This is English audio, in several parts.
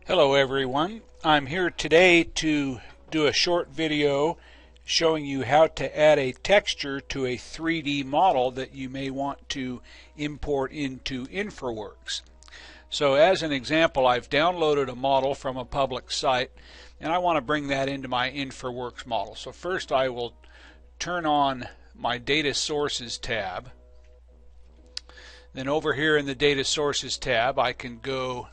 Hello everyone, I'm here today to do a short video showing you how to add a texture to a 3D model that you may want to import into InfraWorks. So as an example, I've downloaded a model from a public site and I want to bring that into my InfraWorks model. So first I will turn on my Data Sources tab. Then over here in the Data Sources tab I can go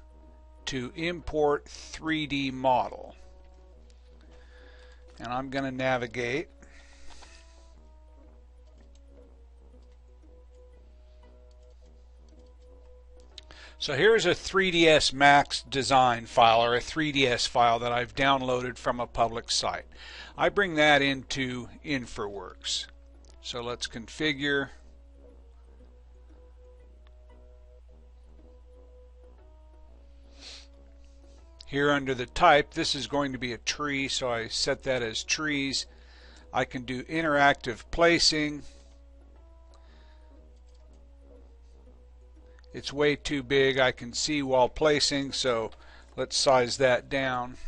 to Import 3D Model. And I'm going to navigate. So here's a 3ds Max design file, or a 3ds file that I've downloaded from a public site. I bring that into InfraWorks. So let's configure. Here under the type, this is going to be a tree, so I set that as trees. I can do interactive placing. It's way too big, I can see while placing, so let's size that down.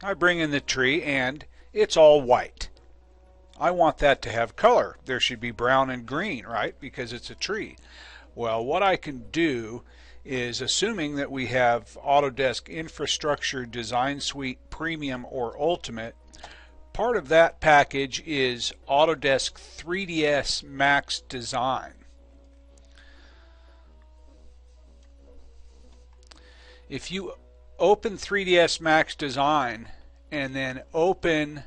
I bring in the tree and it's all white. I want that to have color. There should be brown and green, right? Because it's a tree. Well, what I can do is, assuming that we have Autodesk Infrastructure Design Suite Premium or Ultimate, part of that package is Autodesk 3ds Max Design. If you open 3ds Max Design and then open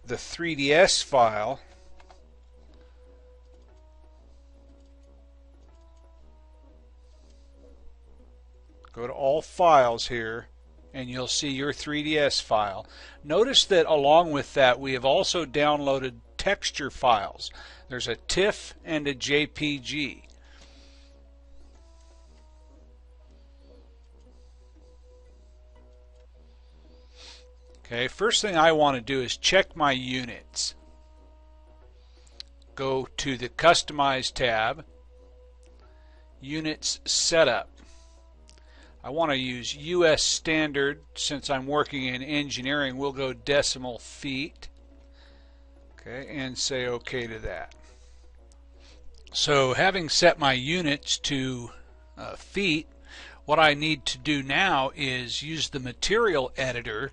the 3ds file, go to all files here and you'll see your 3ds file. Notice that along with that we have also downloaded texture files. There's a TIFF and a JPG. Okay, first thing I want to do is check my units. Go to the Customize tab, Units Setup. I want to use US Standard. Since I'm working in engineering, we'll go decimal feet. Okay, and say OK to that. So having set my units to feet, what I need to do now is use the material editor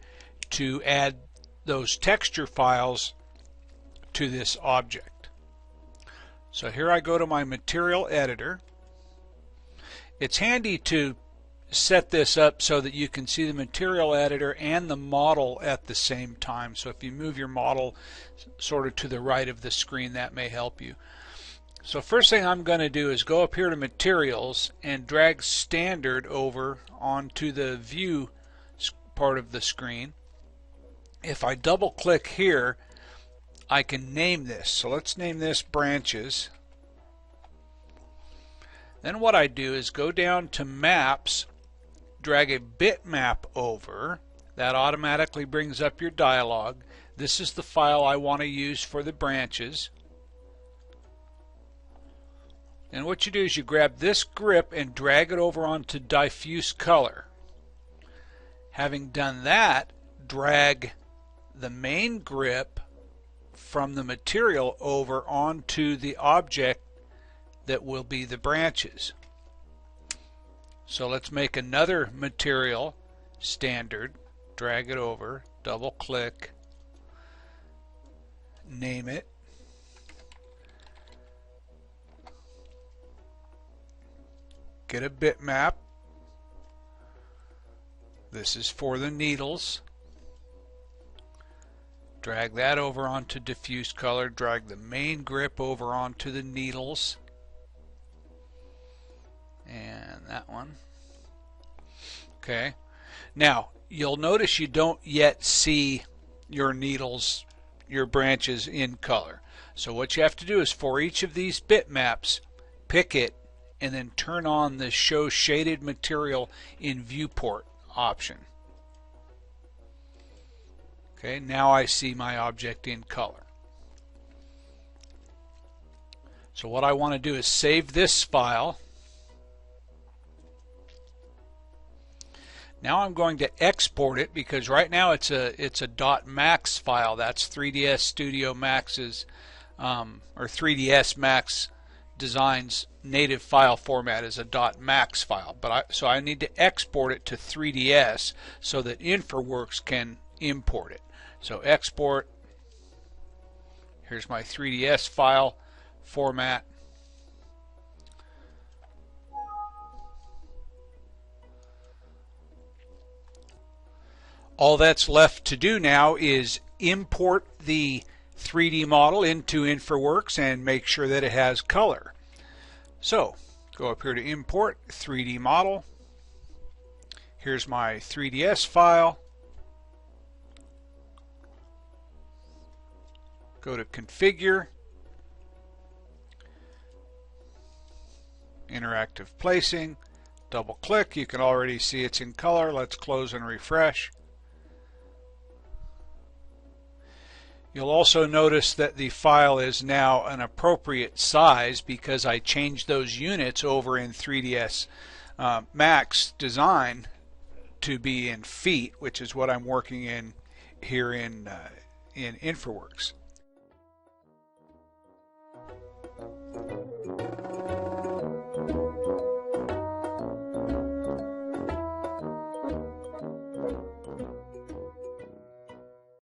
to add those texture files to this object. So here I go to my material editor. It's handy to set this up so that you can see the material editor and the model at the same time. So if you move your model sort of to the right of the screen, that may help you. So first thing I'm going to do is go up here to Materials and drag Standard over onto the View part of the screen. If I double click here, I can name this. So let's name this Branches. Then what I do is go down to Maps, drag a bitmap over. That automatically brings up your dialog. This is the file I want to use for the branches. And what you do is you grab this grip and drag it over onto diffuse color. Having done that, drag the main grip from the material over onto the object that will be the branches. So let's make another material standard, drag it over, double click, name it, get a bitmap. This is for the needles. Drag that over onto diffuse color, drag the main grip over onto the needles, and that one. Okay, now you'll notice you don't yet see your needles your branches in color. So what you have to do is for each of these bitmaps, pick it and then turn on the Show Shaded Material in Viewport option. Okay, now I see my object in color. So what I want to do is save this file. Now I'm going to export it because right now it's a .max file. That's 3ds Studio Max's or 3ds Max Design's native file format is a .max file. So I need to export it to 3ds so that InfraWorks can import it. So export. Here's my 3ds file format. All that's left to do now is import the 3D model into InfraWorks and make sure that it has color. So go up here to import 3D model. Here's my 3ds file. Go to configure, interactive placing, double click. You can already see it's in color. Let's close and refresh. You'll also notice that the file is now an appropriate size because I changed those units over in 3ds Max Design to be in feet, which is what I'm working in here in InfraWorks.